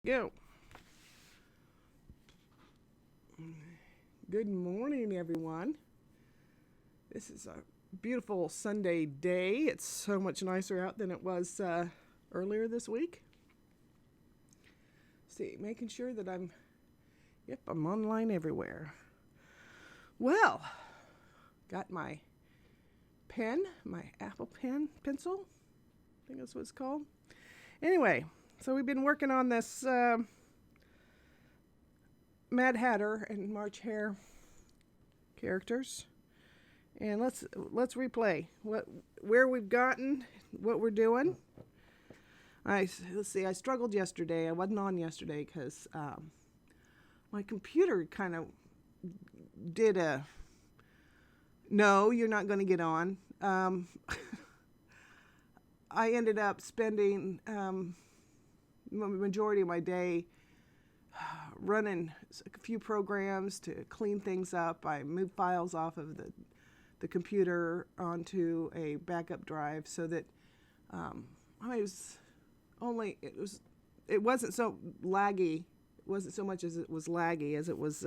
Go. Good morning, everyone. This is a beautiful Sunday day. It's so much nicer out than it was earlier this week. See, making sure that I'm online everywhere. Well, got my pen, my Apple pencil. I think that's what it's called. Anyway, so we've been working on this Mad Hatter and March Hare characters, and let's replay where we've gotten, what we're doing. Let's see. I struggled yesterday. I wasn't on yesterday because my computer kind of did a no. You're not going to get on. I ended up spending the majority of my day running a few programs to clean things up. I moved files off of the computer onto a backup drive so that it wasn't so laggy. It wasn't so much as it was laggy as it was.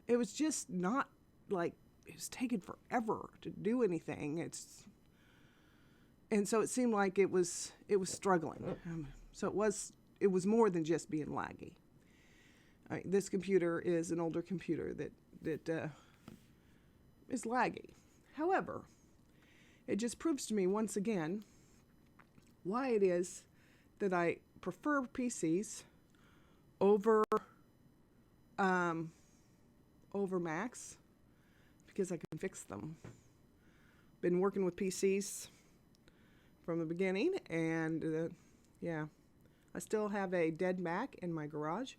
It was just not like it was taking forever to do anything. And so it seemed like it was struggling. So it was more than just being laggy. This computer is an older computer that is laggy. However, it just proves to me once again why it is that I prefer PCs over Macs, because I can fix them. Been working with PCs from the beginning, and I still have a dead Mac in my garage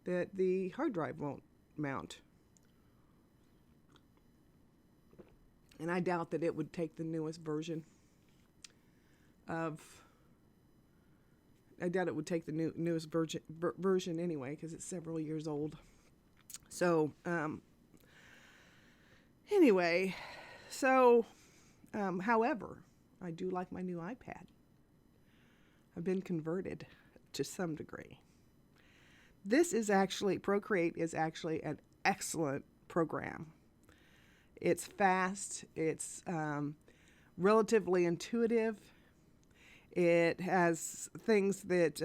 that the hard drive won't mount. And I doubt that it would take the newest version newest version anyway, because it's several years old. So, anyway, however, I do like my new iPad. I've been converted to some degree. Procreate is actually an excellent program. It's fast. It's relatively intuitive. It has things that,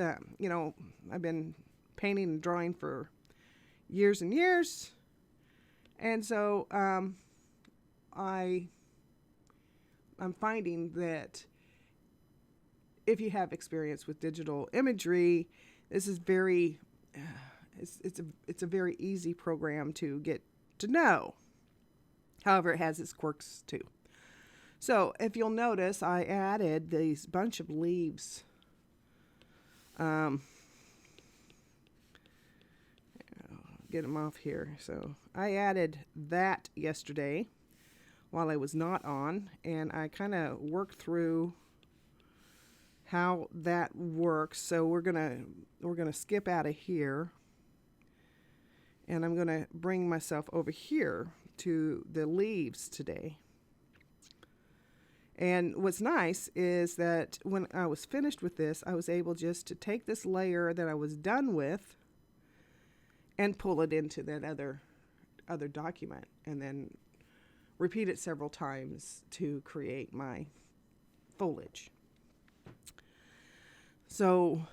I've been painting and drawing for years and years. And so I'm finding that if you have experience with digital imagery, this is it's a very easy program to get to know. However, it has its quirks too. So if you'll notice, I added these bunch of leaves. Get them off here. So I added that yesterday while I was not on, and I kind of worked through how that works. So we're gonna skip out of here, and I'm gonna bring myself over here to the leaves today. And what's nice is that when I was finished with this, I was able just to take this layer that I was done with and pull it into that other document, and then repeat it several times to create my foliage. So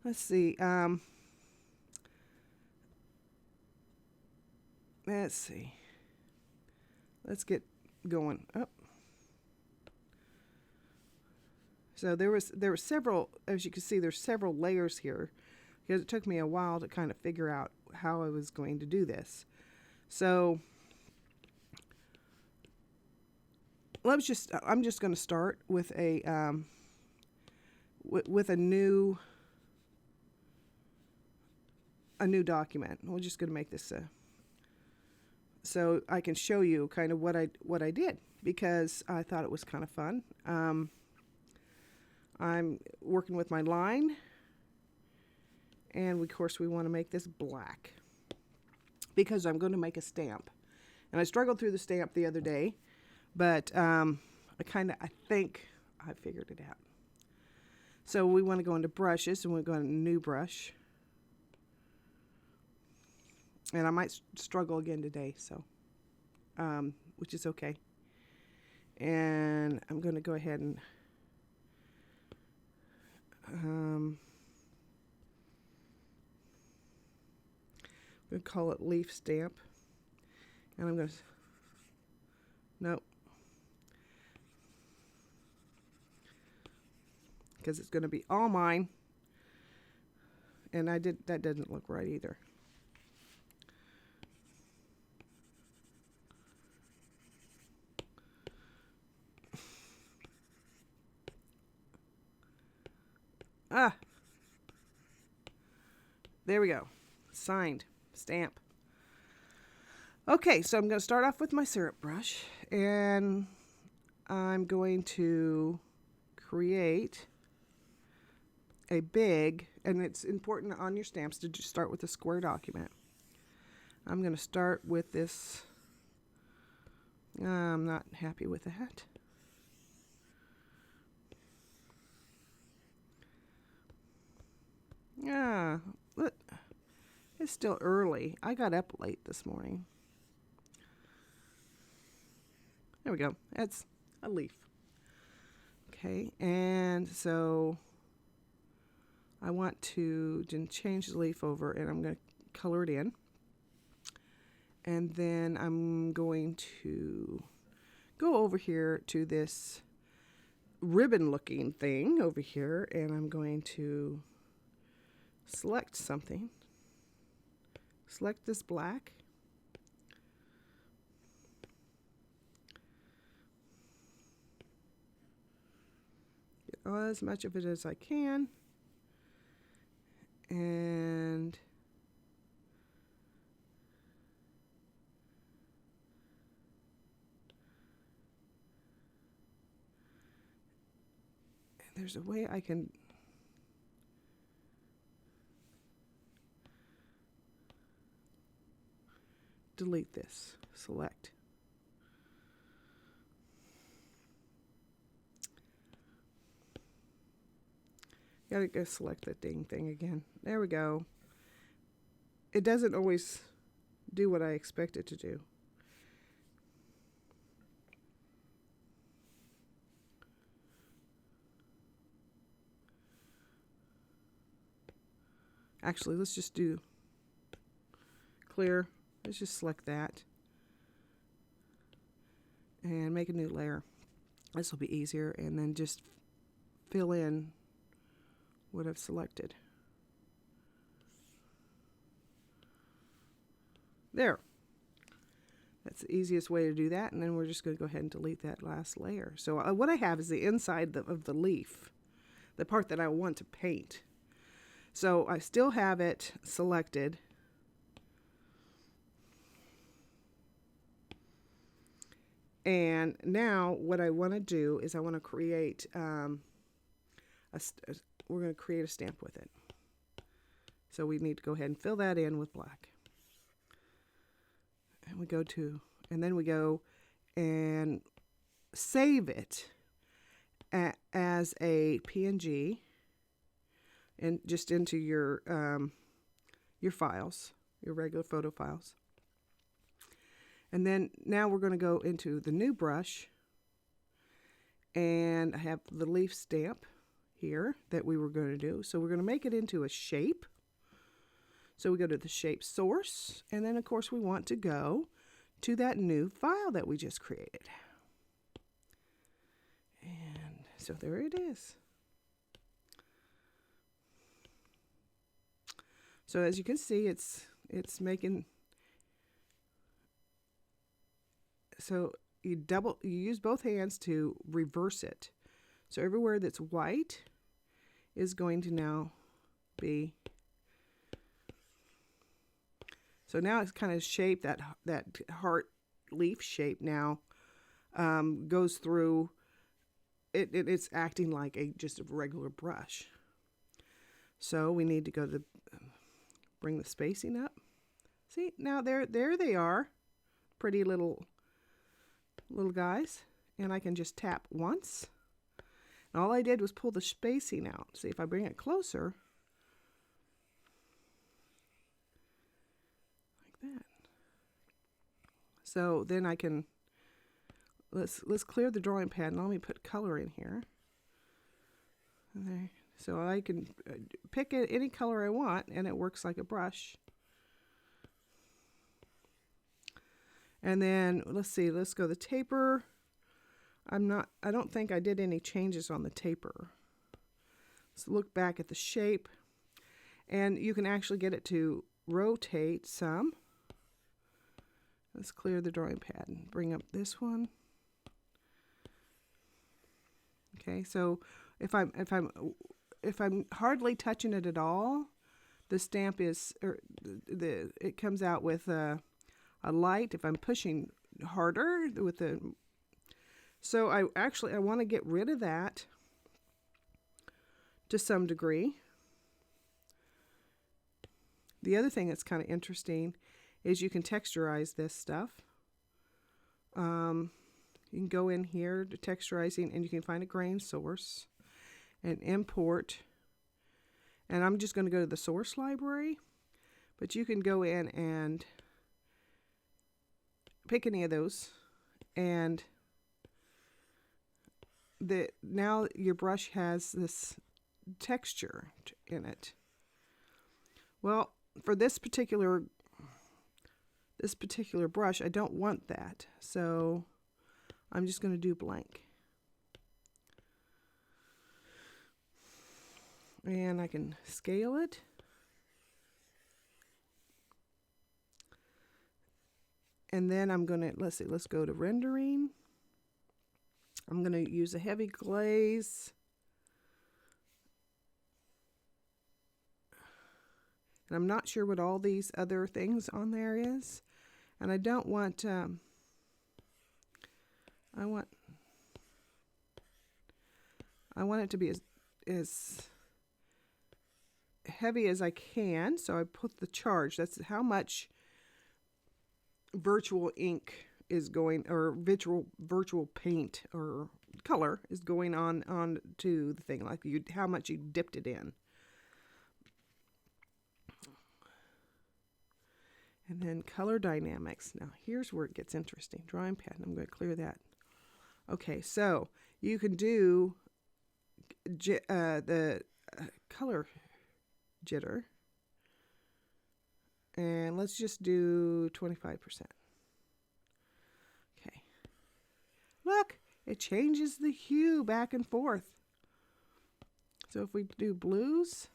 let's see. Let's get going up. So there were several, as you can see, there's several layers here, because it took me a while to kind of figure out how I was going to do this. So I'm just going to start with a new document. We're just going to make this so I can show you kind of what I did, because I thought it was kind of fun. I'm working with my line, and of course we want to make this black because I'm going to make a stamp. And I struggled through the stamp the other day, but I think I figured it out. So we want to go into brushes, and we'll go into new brush. And I might struggle again today, so which is okay. And I'm going to go ahead and we'll call it leaf stamp. And I'm going to, nope, because it's going to be all mine. And that doesn't look right either. There we go. Signed. Stamp. Okay, so I'm going to start off with my syrup brush, and I'm going to create a big, and it's important on your stamps to just start with a square document. I'm going to start with this. I'm not happy with that. Yeah, look, it's still early. I got up late this morning. There we go. That's a leaf. Okay, and so I want to change the leaf over, and I'm going to color it in. And then I'm going to go over here to this ribbon looking thing over here, and I'm going to select something. Select this black. Get as much of it as I can. And there's a way I can delete this. Select. Gotta go select that dang thing again. There we go. It doesn't always do what I expect it to do. Actually, let's just do clear. Let's just select that and make a new layer. This will be easier, and then just fill in what I've selected. There. That's the easiest way to do that, and then we're just going to go ahead and delete that last layer. So what I have is the inside of the leaf, the part that I want to paint. So I still have it selected. And now what I want to do is I want to create we're going to create a stamp with it. So we need to go ahead and fill that in with black. And we go to, and then we go and save it as a PNG and just into your files, your regular photo files. And then now we're going to go into the new brush, and I have the leaf stamp here that we were going to do. So we're going to make it into a shape. So we go to the shape source, and then of course we want to go to that new file that we just created. And so there it is. So as you can see, it's making. So you use both hands to reverse it. So everywhere that's white is going to now be. So now it's kind of shaped, that heart leaf shape now goes through. It's acting like just a regular brush. So we need to go to bring the spacing up. See, now there they are, pretty little guys, and I can just tap once. And all I did was pull the spacing out. See, if I bring it closer, like that. So then I can, let's clear the drawing pad and let me put color in here. And there, so I can pick any color I want, and it works like a brush. And then let's see, let's go the taper. I don't think I did any changes on the taper. Let's look back at the shape, and you can actually get it to rotate some. Let's clear the drawing pad and bring up this one. Okay, so if I'm hardly touching it at all, the stamp is, or it comes out with a light. If I'm pushing harder with the, so I want to get rid of that to some degree. The other thing that's kind of interesting is you can texturize this stuff. You can go in here to texturizing, and you can find a grain source and import. And I'm just going to go to the source library, but you can go in and pick any of those, and now your brush has this texture in it. Well, for this particular brush, I don't want that, so I'm just going to do blank. And I can scale it. And then I'm going to, let's go to rendering. I'm going to use a heavy glaze. And I'm not sure what all these other things on there is. And I don't want, I want it to be as heavy as I can. So I put the charge. That's how much virtual ink is going, or virtual paint or color is going on to the thing, like how much you dipped it in. And then color dynamics. Now here's where it gets interesting. Drawing pad. I'm going to clear that. Okay, so you can do the color jitter. And let's just do 25%. Okay. Look, it changes the hue back and forth. So if we do blues,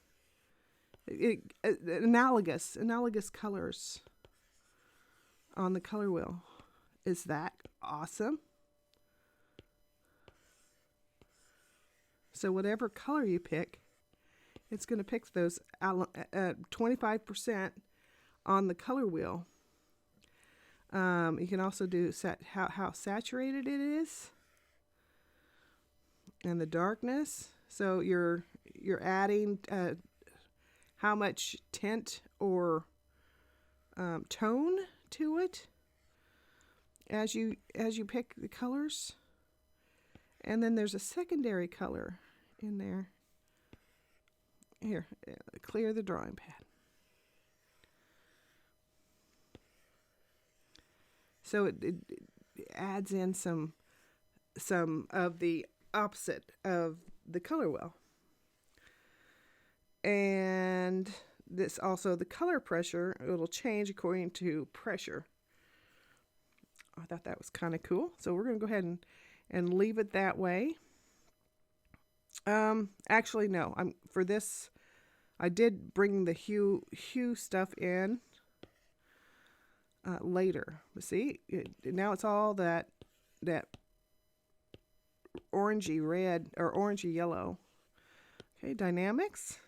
analogous colors on the color wheel. Is that awesome? So whatever color you pick, it's going to pick those 25% on the color wheel. You can also do how saturated it is and the darkness. So you're adding how much tint or tone to it as you pick the colors. And then there's a secondary color in there. Here, clear the drawing pad. So it adds in some of the opposite of the color wheel. And this also, the color pressure, it'll change according to pressure. I thought that was kind of cool. So we're going to go ahead and leave it that way. Actually, no. For this, I did bring the hue stuff in later. But see, now it's all that orangey red or orangey yellow. Okay, dynamics.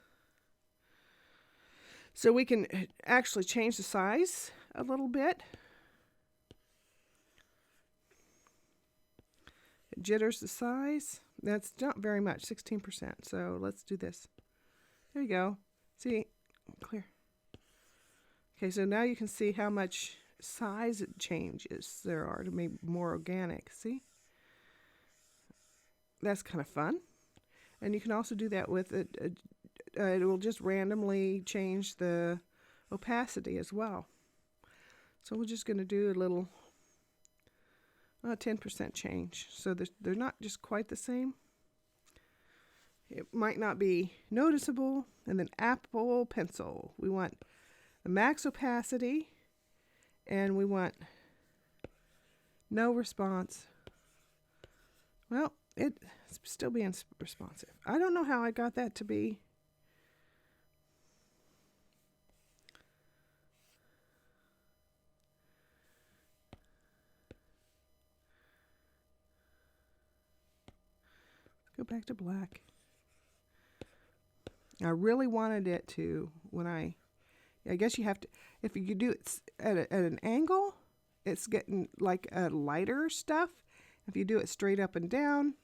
So we can actually change the size a little bit. It jitters the size. That's not very much, 16%. So let's do this. There you go. See, clear. Okay, so now you can see how much size changes there are to make more organic. See? That's kind of fun. And you can also do that with it. It will just randomly change the opacity as well. So we're just going to do a little 10% change. So they're not just quite the same. It might not be noticeable. And then Apple Pencil. We want the max opacity. And we want no response. Well, it's still being responsive. I don't know how I got that to be. Go back to black. I really wanted it to, I guess you have to, if you do it at an angle, it's getting like a lighter stuff. If you do it straight up and down,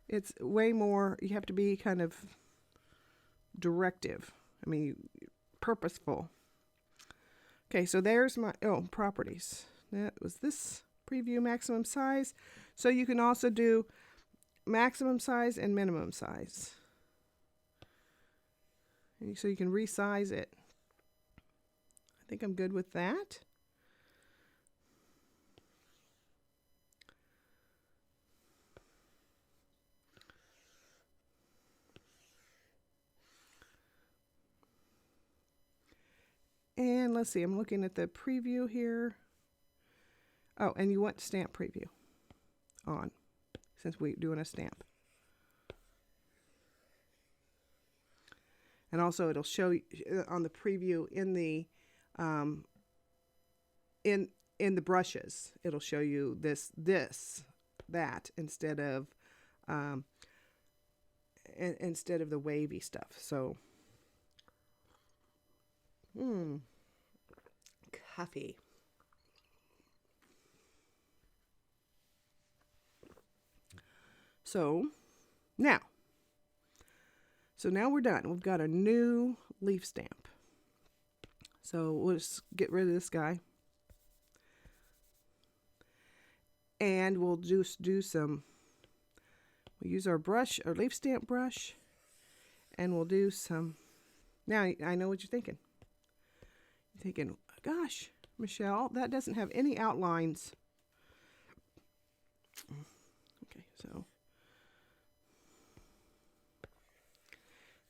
it's way more, you have to be kind of directive. I mean, purposeful. Okay, so there's my, properties. That was this preview maximum size. So you can also do maximum size and minimum size. So you can resize it. I think I'm good with that. And let's see, I'm looking at the preview here. Oh, and you want stamp preview on, since we're doing a stamp. And also it'll show you on the preview in the in the brushes. It'll show you that instead of the wavy stuff. So coffee. So now we're done. We've got a new leaf stamp. So we'll just get rid of this guy. And we'll just do we'll use our brush, our leaf stamp brush, and we'll do some, now I know what you're thinking. You're thinking, gosh, Michelle, that doesn't have any outlines. Okay, so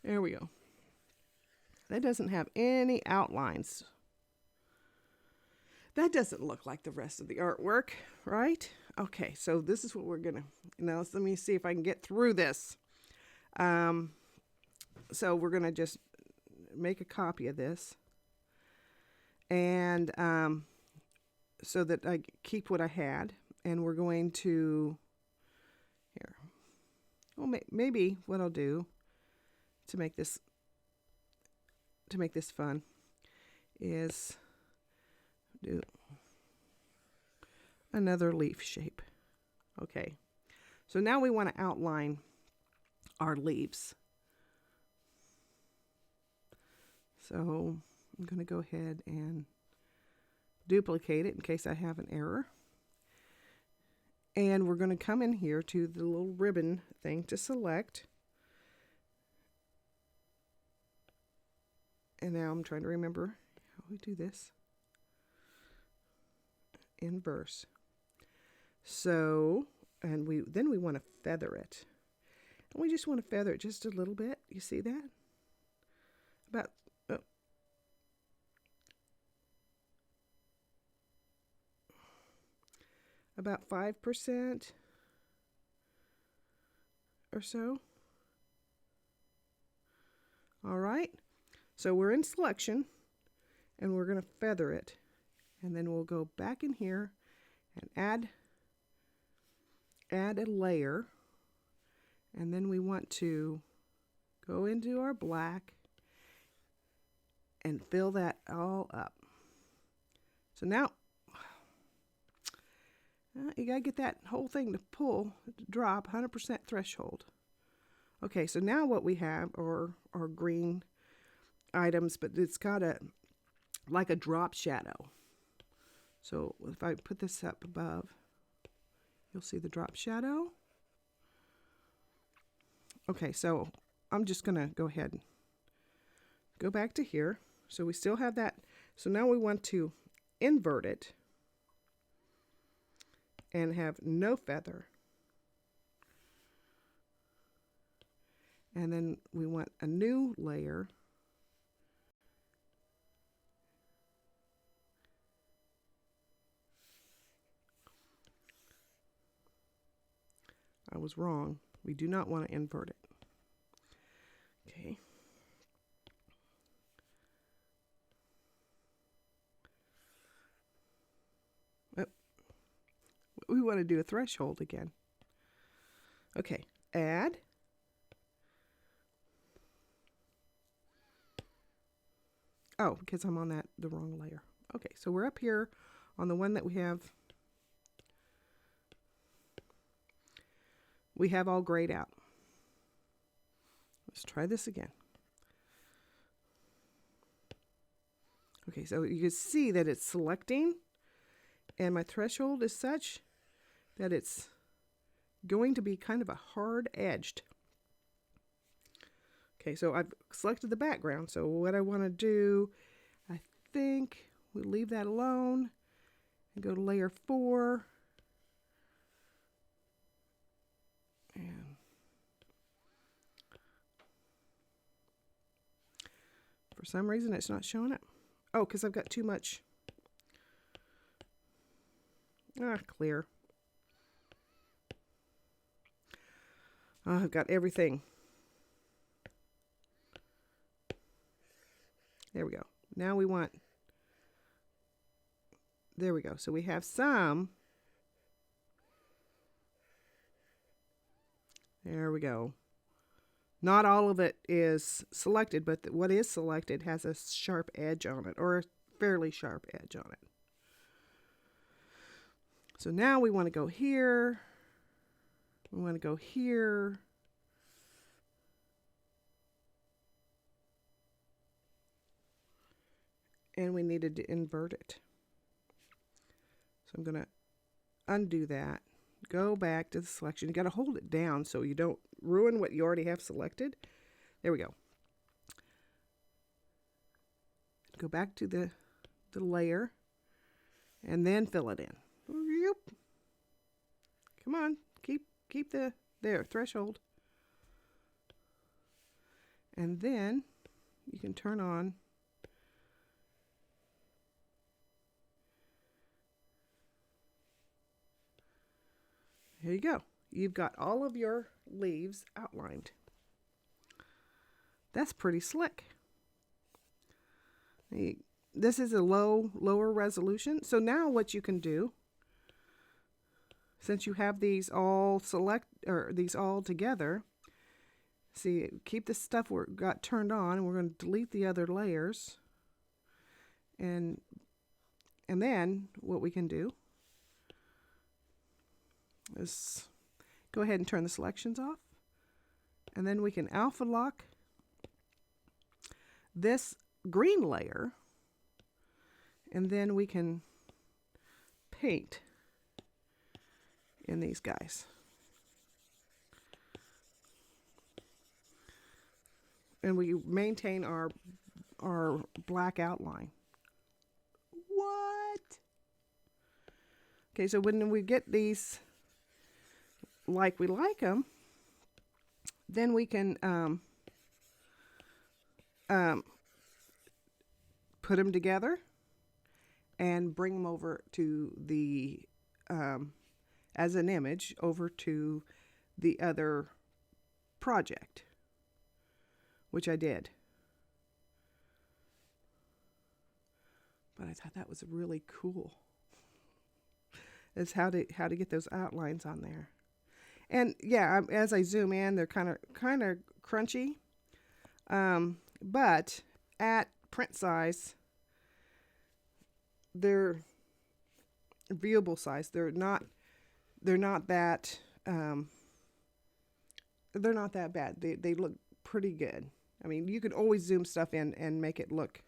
there we go. That doesn't have any outlines. That doesn't look like the rest of the artwork, right? Okay, so this is what we're gonna, now let me see if I can get through this. So we're gonna just make a copy of this. And so that I keep what I had. And we're going to, here. Well, maybe what I'll do to make this fun is do another leaf shape. Okay, so now we want to outline our leaves. So I'm going to go ahead and duplicate it in case I have an error. And we're going to come in here to the little ribbon thing to select. And now I'm trying to remember how we do this. Inverse. So, and then we want to feather it. And we just want to feather it just a little bit. You see that? About 5% or so. All right. So we're in selection and we're going to feather it. And then we'll go back in here and add a layer. And then we want to go into our black and fill that all up. So now you got to get that whole thing to drop 100% threshold. Okay, so now what we have are green items, but it's got like a drop shadow. So if I put this up above, you'll see the drop shadow. Okay, so I'm just going to go ahead and go back to here. So we still have that. So now we want to invert it and have no feather. And then we want a new layer. I was wrong. We do not want to invert it. Okay. Oh, we want to do a threshold again. Okay, add. Oh, because I'm on the wrong layer. Okay, so we're up here on the one that we have all grayed out. Let's try this again. Okay, so you can see that it's selecting, and my threshold is such that it's going to be kind of a hard edged. Okay, so I've selected the background. So what I want to do, I think we leave that alone and go to layer 4. And for some reason it's not showing up. Oh, because I've got too much. Clear. I've got everything. There we go. Now we want, there we go. So we have some. There we go. Not all of it is selected, but what is selected has a sharp edge on it, or a fairly sharp edge on it. So now we want to go here. We want to go here. And we needed to invert it. So I'm going to undo that. Go back to the selection. You got to hold it down so you don't ruin what you already have selected. There we go. Go back to the layer and then fill it in. Come on, keep the threshold. And then you can turn on Here you go. You've got all of your leaves outlined. That's pretty slick. This is a lower resolution. So now what you can do, since you have these all together, see, keep the stuff we got turned on, and we're going to delete the other layers. And then what we can do is go ahead and turn the selections off, and then we can alpha lock this green layer, and then we can paint in these guys. And we maintain our black outline. What? Okay, so when we get these like we like them, then we can put them together and bring them over to the as an image over to the other project, which I did. But I thought that was really cool. Is how to get those outlines on there. And yeah, as I zoom in, they're kind of crunchy, but at print size, they're viewable size. They're not that bad. They look pretty good. I mean, you could always zoom stuff in and make it look.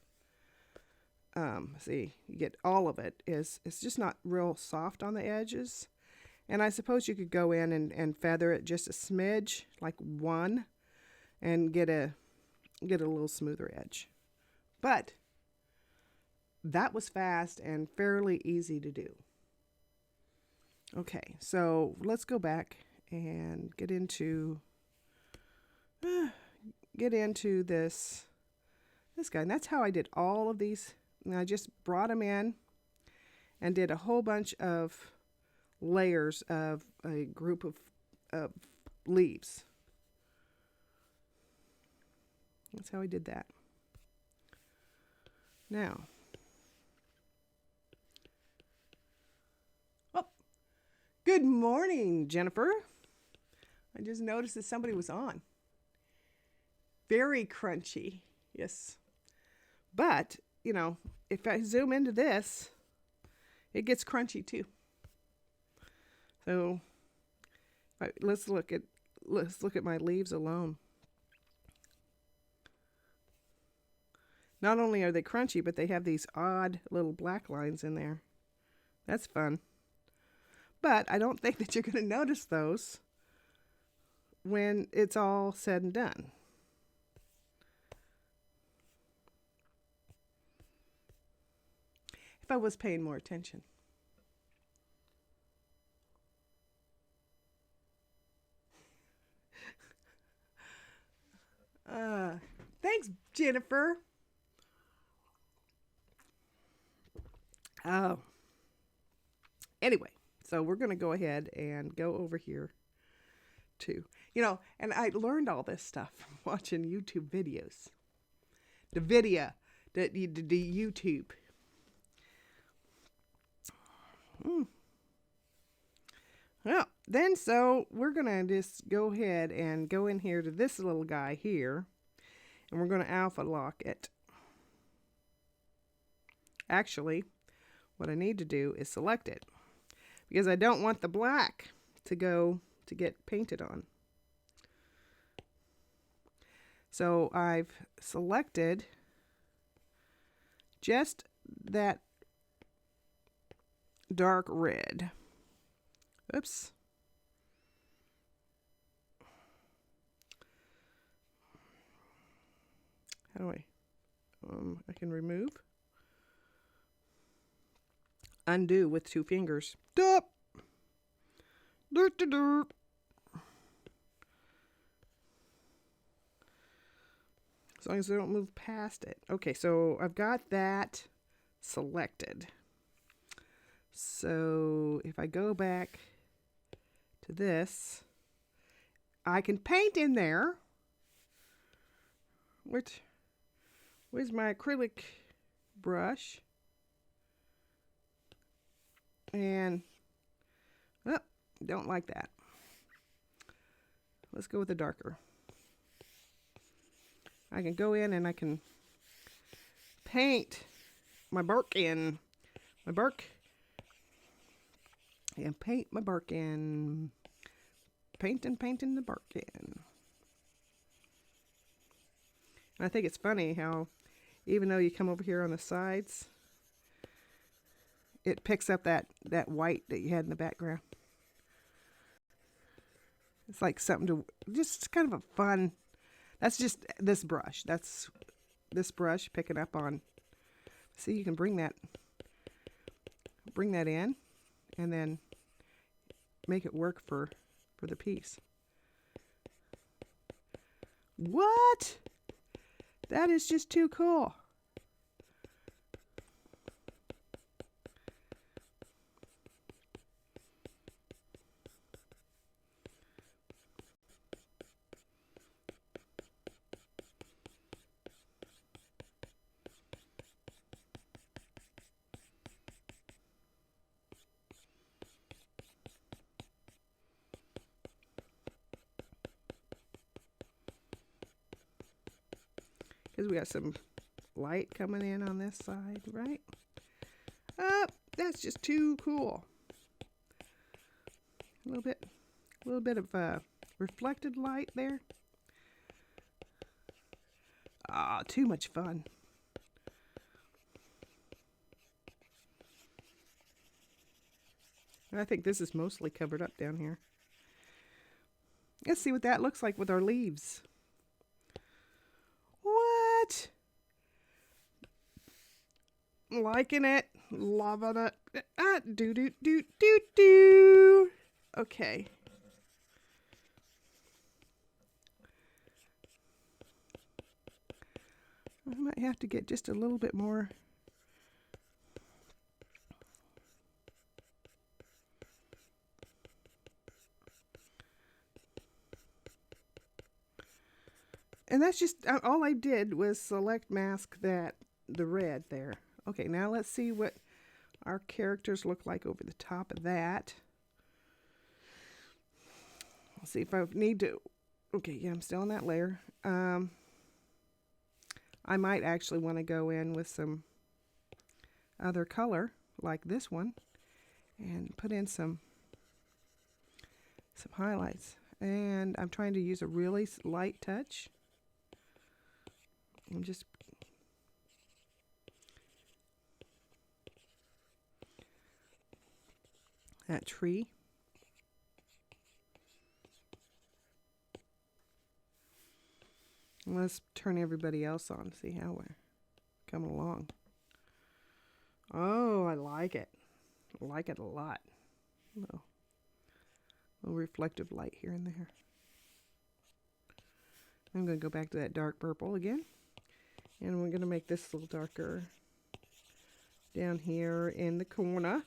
See, you get all of it. It's just not real soft on the edges. And I suppose you could go in and feather it just a smidge, like one, and get a little smoother edge. But that was fast and fairly easy to do. Okay, so let's go back and get into this guy. And that's how I did all of these. And I just brought them in and did a whole bunch of layers of a group of leaves. That's how I did that. Now, oh, good morning, Jennifer. I just noticed that somebody was on. Very crunchy, yes. But, you know, if I zoom into this, it gets crunchy too. So let's look at my leaves alone. Not only are they crunchy, but they have these odd little black lines in there. That's fun. But I don't think that you're going to notice those when it's all said and done. If I was paying more attention. Thanks, Jennifer. Oh. Anyway, so we're going to go ahead and go over here to, you know, and I learned all this stuff from watching YouTube videos. The YouTube. Well, then so we're going to just go ahead and go in here to this little guy here. And we're going to alpha lock it. Actually, what I need to do is select it. Because I don't want the black to get painted on. So I've selected just that dark red. Oops. How do I can remove. Undo with 2 fingers. Dup. Dirt to dirt. As long as I don't move past it. Okay, so I've got that selected. So if I go back to this, I can paint in there. Where's my acrylic brush? And, oh, don't like that. Let's go with the darker. I can go in and I can paint my bark in. And paint my bark in. Painting the bark in. And I think it's funny how even though you come over here on the sides, it picks up that white that you had in the background. It's like something to, just kind of a fun, that's just this brush. That's this brush picking up on, see, you can bring that in and then make it work for the piece. What? That is just too cool. Because we got some light coming in on this side, right? That's just too cool. A little bit of reflected light there. Ah, too much fun. I think this is mostly covered up down here. Let's see what that looks like with our leaves. What? Liking it. Loving it. Do, do, do, do, do. Okay. I might have to get just a little bit more. And that's just, all I did was select mask the red there. Okay, now let's see what our characters look like over the top of that. Let's see if I need to, okay, yeah, I'm still on that layer. I might actually want to go in with some other color, like this one, and put in some highlights. And I'm trying to use a really light touch. I'm just that tree. Let's turn everybody else on, see how we're coming along. Oh, I like it. I like it a lot. A little reflective light here and there. I'm going to go back to that dark purple again. And we're going to make this a little darker down here in the corner.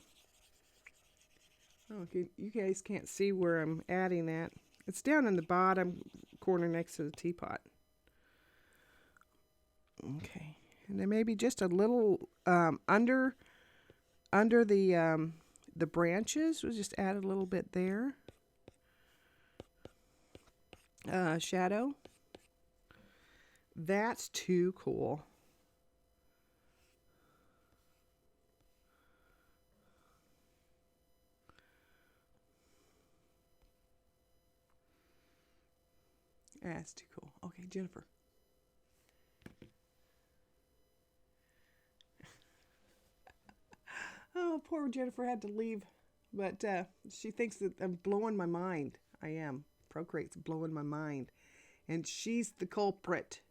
Oh, okay, you guys can't see where I'm adding that. It's down in the bottom corner next to the teapot. Okay, and then maybe just a little under the branches. We'll just add a little bit there. Shadow. That's too cool. That's too cool. Okay, Jennifer. Oh, poor Jennifer had to leave. But she thinks that I'm blowing my mind. I am. Procreate's blowing my mind. And she's the culprit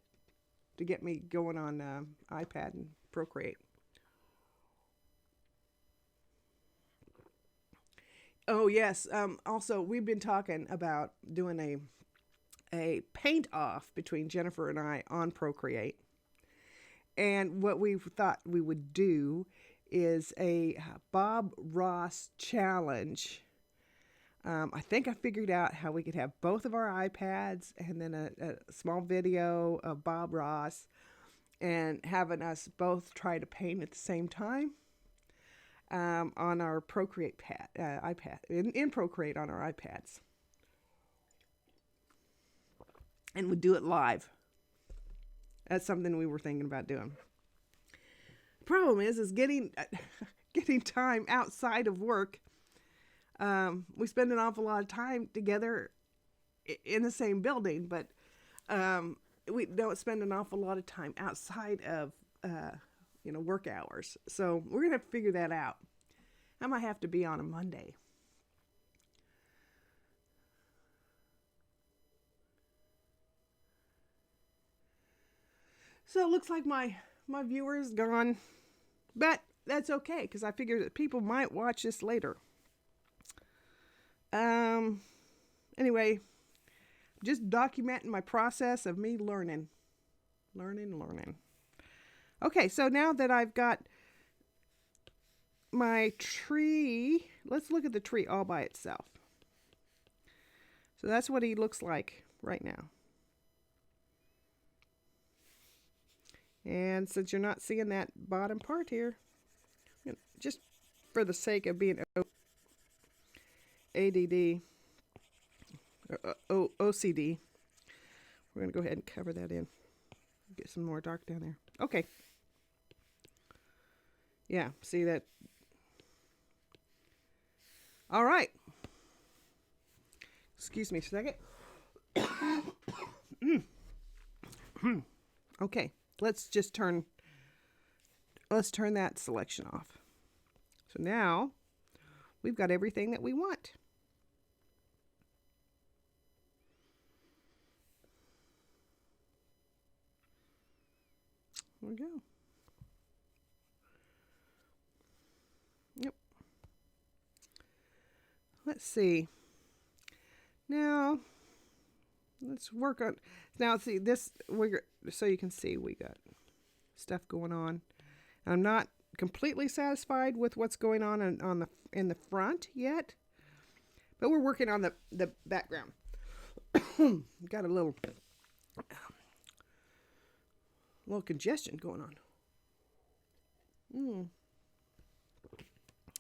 to get me going on iPad and Procreate. Oh, yes. Also, we've been talking about doing a paint off between Jennifer and I on Procreate. And what we thought we would do is a Bob Ross challenge. I think I figured out how we could have both of our iPads and then a small video of Bob Ross and having us both try to paint at the same time on our Procreate iPad, in Procreate on our iPads. And we'd do it live. That's something we were thinking about doing. Problem is getting time outside of work. We spend an awful lot of time together in the same building, but we don't spend an awful lot of time outside of work hours. So we're gonna have to figure that out. I might have to be on a Monday. So it looks like my viewer is gone, but that's okay because I figured that people might watch this later. Anyway, just documenting my process of me learning. Okay, so now that I've got my tree, let's look at the tree all by itself. So that's what he looks like right now. And since you're not seeing that bottom part here, just for the sake of being ADD, or OCD, we're going to go ahead and cover that in. Get some more dark down there. Okay. Yeah, see that? All right. Excuse me a second. Okay, let's turn that selection off. So now we've got everything that we want. There we go. Yep. Let's see. Now, let's work on. Now, see this. So you can see we got stuff going on. I'm not completely satisfied with what's going on in the front yet, but we're working on the background. Got a little congestion going on.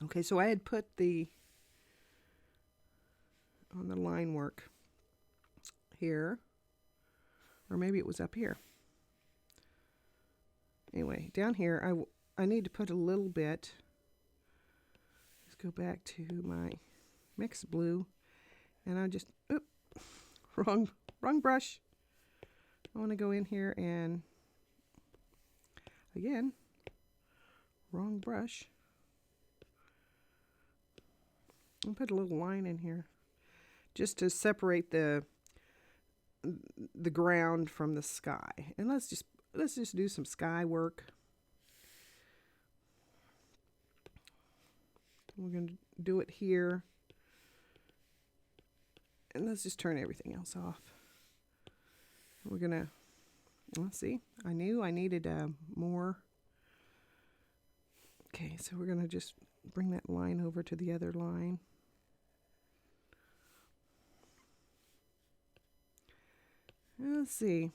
Okay, so I had put on the line work here, or maybe it was up here. Anyway, down here, I need to put a little bit. Let's go back to my mixed blue, and I just, wrong brush. I want to go in here and, again, wrong brush. I'll put a little line in here just to separate the ground from the sky. And let's just do some sky work. We're going to do it here. And let's just turn everything else off. We're going to, let's see, I knew I needed more. Okay, so we're going to just bring that line over to the other line. Let's see.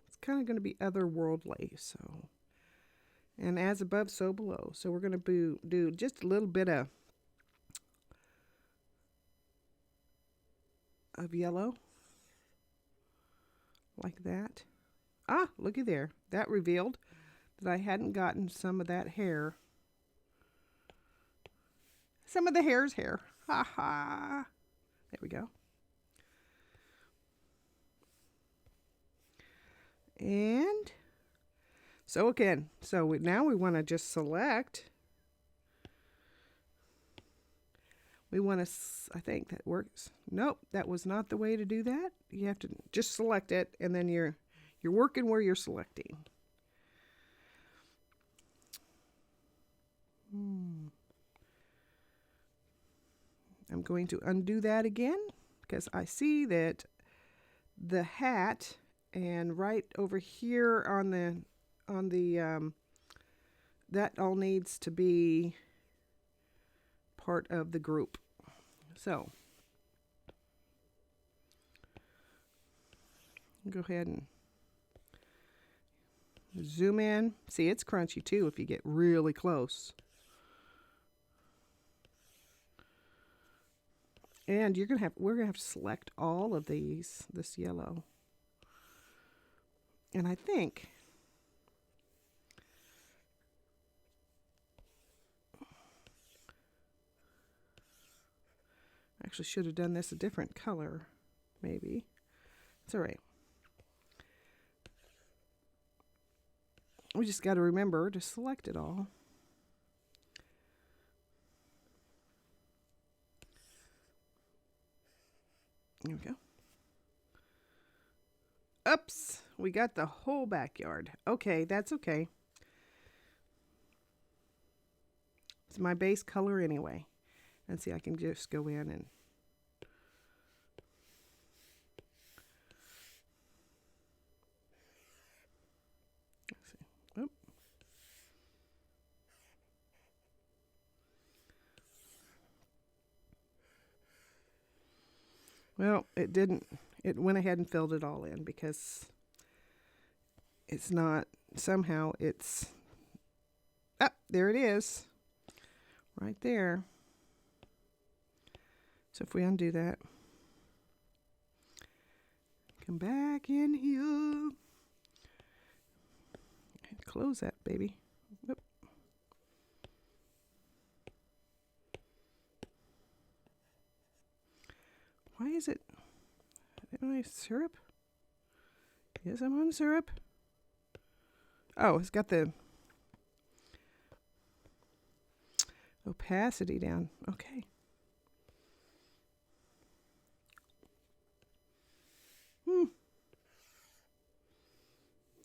It's kind of going to be otherworldly, so. And as above, so below. So we're going to do just a little bit of yellow. Like that. Ah, looky there. That revealed that I hadn't gotten some of that hair. Some of the hair's hair. Ha ha. There we go. And so again, now we want to just select. We want to, I think that works. Nope, that was not the way to do that. You have to just select it, and then you're working where you're selecting. I'm going to undo that again because I see that the hat and right over here on the that all needs to be part of the group. So go ahead and zoom in. See, it's crunchy too if you get really close. And we're gonna have to select all of this yellow. And I think I actually should have done this a different color, maybe. It's all right. We just got to remember to select it all. There we go. Oops, we got the whole backyard. Okay, that's okay. It's my base color anyway. And see, I can just go in and let's see. Oh. Well, it didn't. It went ahead and filled it all in because it's not, somehow it's, there it is. Right there. So if we undo that, come back in here, and close that baby. Whoop. Why is it, am I syrup? Yes, I'm on syrup. Oh, it's got the opacity down. Okay.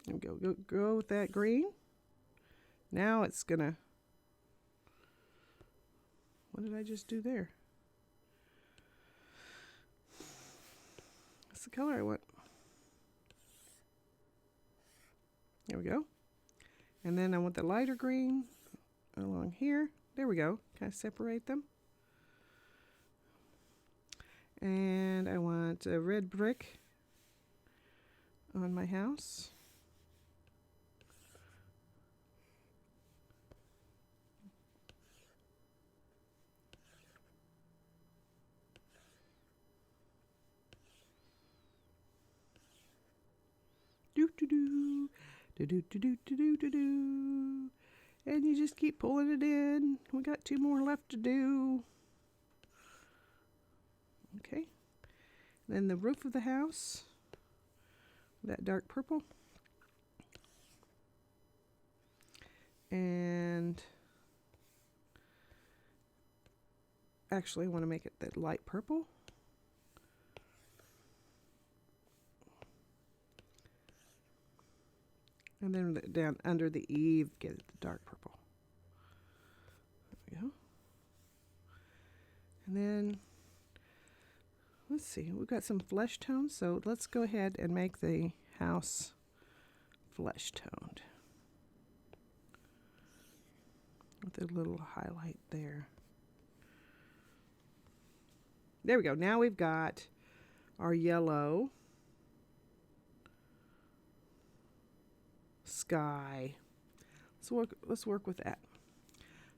There we go. Go with that green. Now it's gonna. What did I just do there? That's the color I want. There we go. And then I want the lighter green along here. There we go. Kind of separate them. And I want a red brick on my house. Do do do do do do do do do do. And you just keep pulling it in. We got 2 more left to do. Okay. Then the roof of the house, that dark purple. And actually I want to make it that light purple. And then down under the eave, get it the dark purple. There we go. And then, let's see, we've got some flesh tones, so let's go ahead and make the house flesh toned. With a little highlight there. There we go. Now we've got our yellow sky. Let's work with that.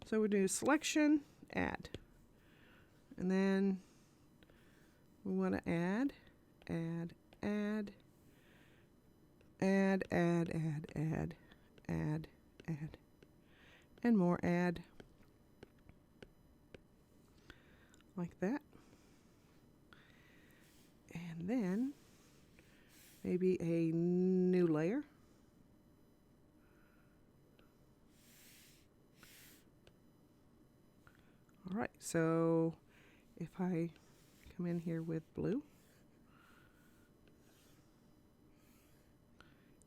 So we do selection, add. And then we want to add, and more add. Like that. And then maybe a new layer. All right, so if I come in here with blue,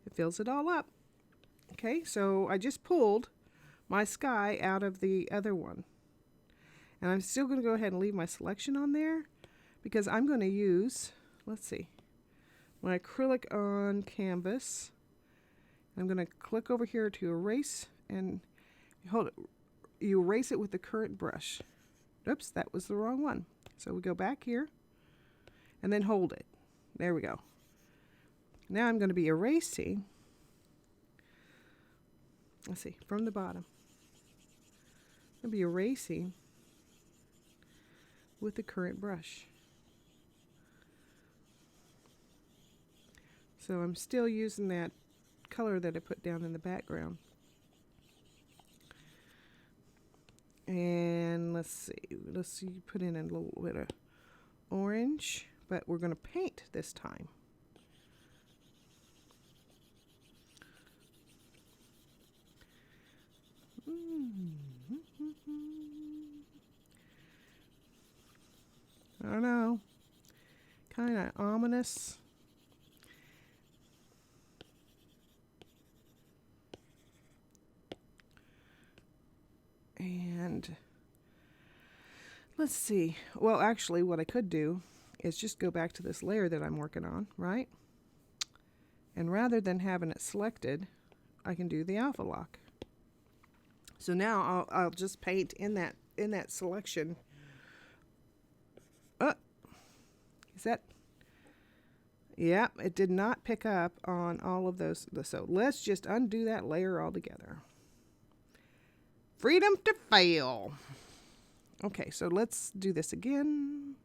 it fills it all up. Okay, so I just pulled my sky out of the other one. And I'm still going to go ahead and leave my selection on there because I'm going to use, let's see, my acrylic on canvas. I'm going to click over here to erase, and hold it. You erase it with the current brush. Oops, that was the wrong one. So we go back here and then hold it. There we go. Now I'm going to be erasing, let's see, from the bottom. I'm going to be erasing with the current brush. So I'm still using that color that I put down in the background. And let's see, put in a little bit of orange, but we're going to paint this time. I don't know, kind of ominous. And let's see. Well, actually, what I could do is just go back to this layer that I'm working on, right? And rather than having it selected, I can do the alpha lock. So now I'll just paint in that selection. Is that? Yeah, it did not pick up on all of those. So let's just undo that layer altogether. Freedom to fail. Okay, so let's do this again.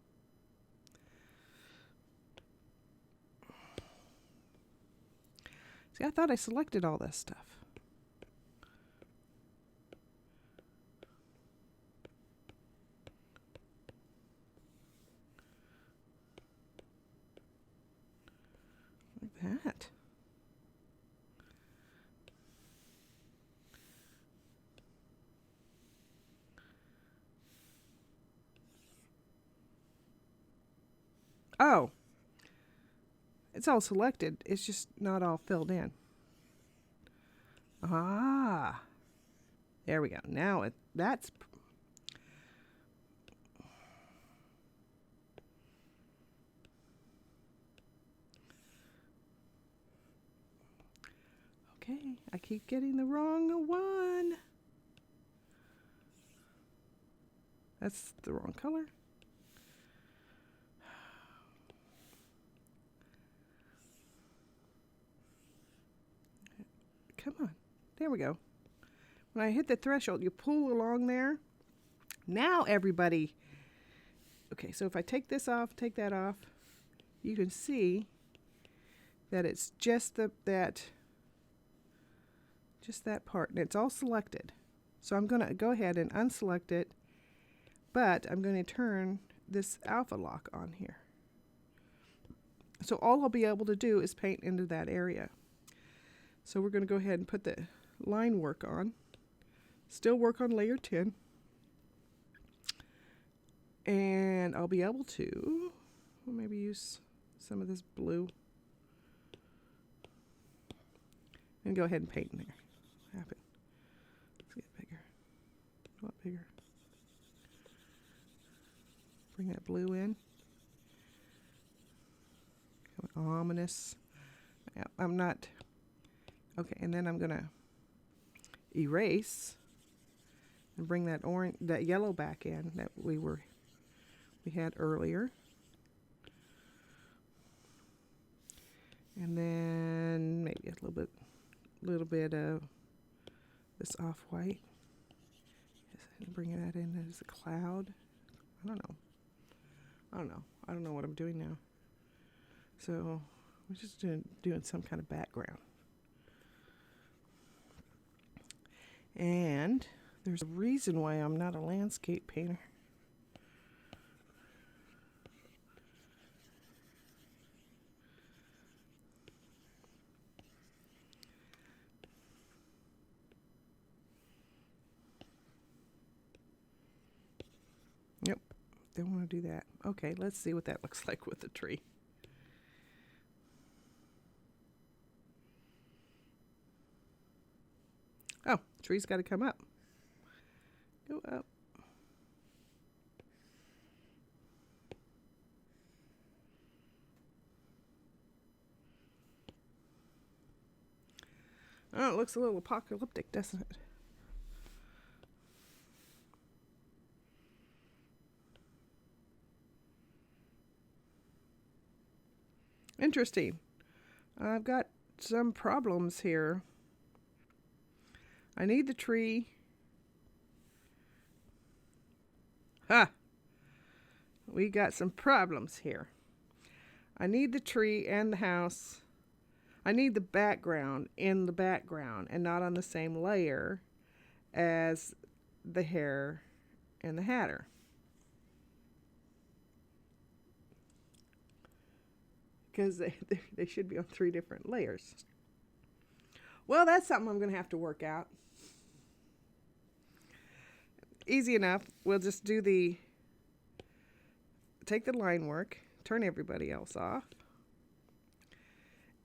See, I thought I selected all this stuff. Like that. Oh, it's all selected. It's just not all filled in. Ah, there we go. Now that's okay. I keep getting the wrong one. That's the wrong color. Come on. There we go. When I hit the threshold, you pull along there. Now everybody. Okay, so if I take this off, take that off, you can see that it's just that part, and it's all selected. So I'm going to go ahead and unselect it, but I'm going to turn this alpha lock on here. So all I'll be able to do is paint into that area. So we're going to go ahead and put the line work on. Still work on layer 10. And I'll be able to maybe use some of this blue. And go ahead and paint in there. What happened? Let's get bigger. A lot bigger. Bring that blue in. Ominous. Yeah, I'm not. Okay, and then I'm gonna erase and bring that yellow back in that we had earlier. And then maybe a little bit of this off-white. Bring that in as a cloud. I don't know what I'm doing now. So I'm just doing some kind of background. And there's a reason why I'm not a landscape painter. Yep, don't want to do that. Okay, let's see what that looks like with the tree. Oh, tree's got to come up. Go up. Oh, it looks a little apocalyptic, doesn't it? Interesting. I've got some problems here. I need the tree. Ha! We got some problems here. I need the tree and the house. I need the background in the background and not on the same layer as the hare and the hatter. Because they should be on 3 different layers. Well, that's something I'm going to have to work out. Easy enough. We'll just take the line work, turn everybody else off,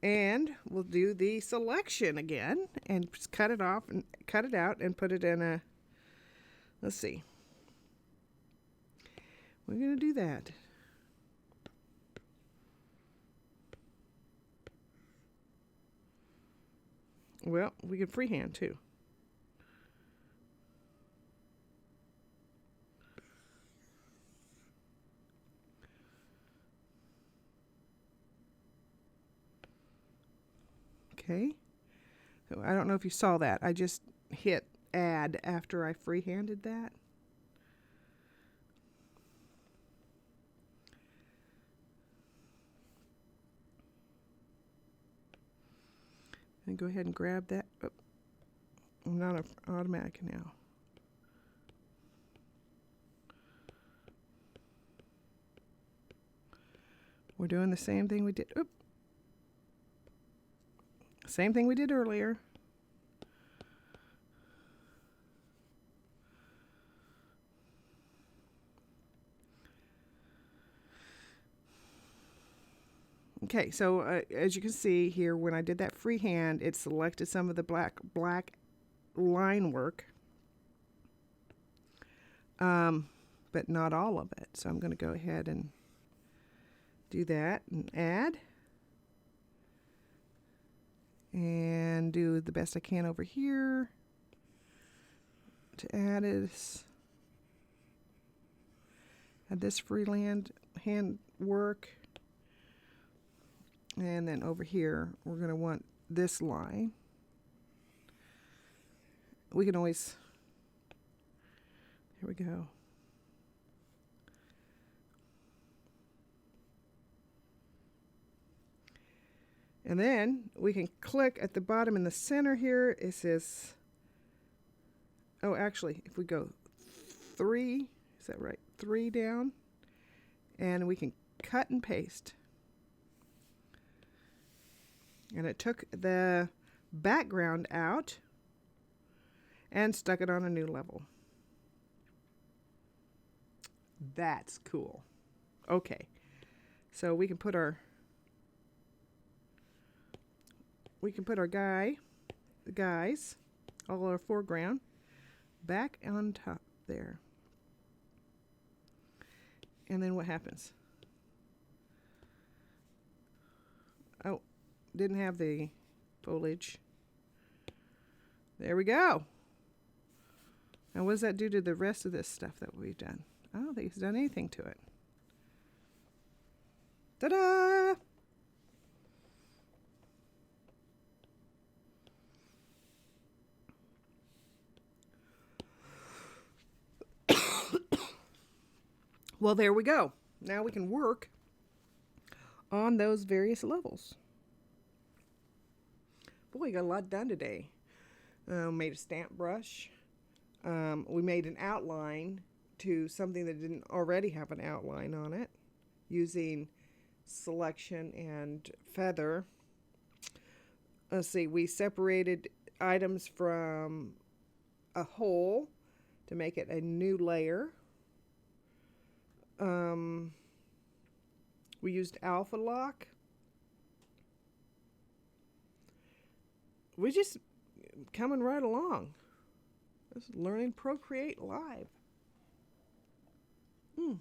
and we'll do the selection again and just cut it off and cut it out and put it in a, let's see. We're going to do that. Well, we can freehand too. Okay. So I don't know if you saw that. I just hit add after I freehanded that. And go ahead and grab that. Oh, I'm not automatic now. We're doing the same thing we did. Oop. Same thing we did earlier. Okay, so as you can see here, when I did that freehand, it selected some of the black line work, but not all of it. So I'm going to go ahead and do that and add, and do the best I can over here to add this freehand hand work. And then over here, we're going to want this line. We can always, here we go. And then we can click at the bottom in the center here. It says, oh, actually, if we go 3, is that right? 3 down, and we can cut and paste. And it took the background out and stuck it on a new level. That's cool. Okay, so we can put our guys, all our foreground, back on top there. And then what happens? Oh, didn't have the foliage. There we go. Now what does that do to the rest of this stuff that we've done? I don't think it's done anything to it. Ta-da! Well, there we go. Now we can work on those various levels. Boy, we got a lot done today. Made a stamp brush. We made an outline to something that didn't already have an outline on it, using selection and feather. Let's see, we separated items from a whole to make it a new layer. We used alpha lock. We're just coming right along. This is learning Procreate live. And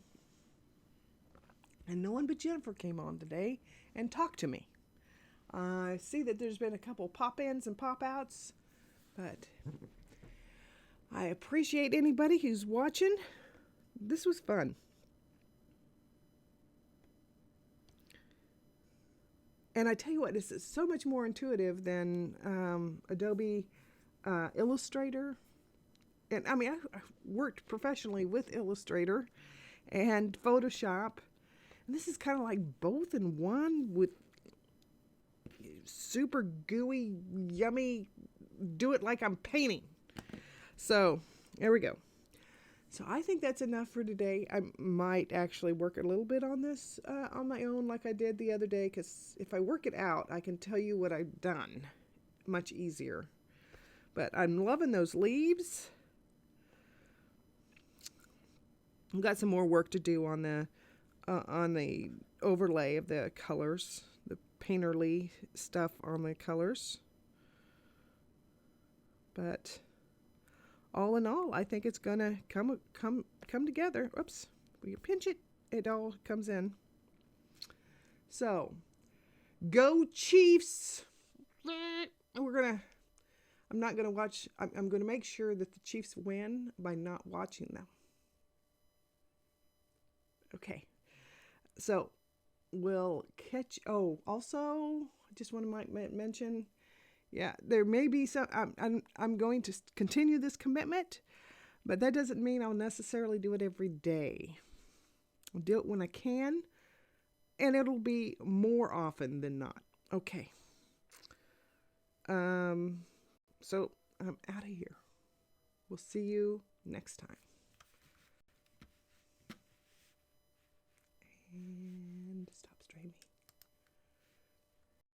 no one but Jennifer came on today and talked to me. I see that there's been a couple pop-ins and pop-outs, but I appreciate anybody who's watching. This was fun. And I tell you what, this is so much more intuitive than Adobe Illustrator. And I mean, I worked professionally with Illustrator and Photoshop. And this is kind of like both in one, with super gooey, yummy, do it like I'm painting. So there we go. So I think that's enough for today. I might actually work a little bit on this on my own like I did the other day, because if I work it out, I can tell you what I've done much easier. But I'm loving those leaves. I've got some more work to do on the overlay of the colors, the painterly stuff on the colors. But all in all, I think it's gonna come together. Oops, we pinch it, it all comes in. So, go Chiefs! I'm not gonna watch. I'm gonna make sure that the Chiefs win by not watching them. Okay, so we'll catch. Oh, also, I just want to mention. Yeah, there may be some. I'm going to continue this commitment, but that doesn't mean I'll necessarily do it every day. I'll do it when I can, and it'll be more often than not. Okay. So I'm out of here. We'll see you next time.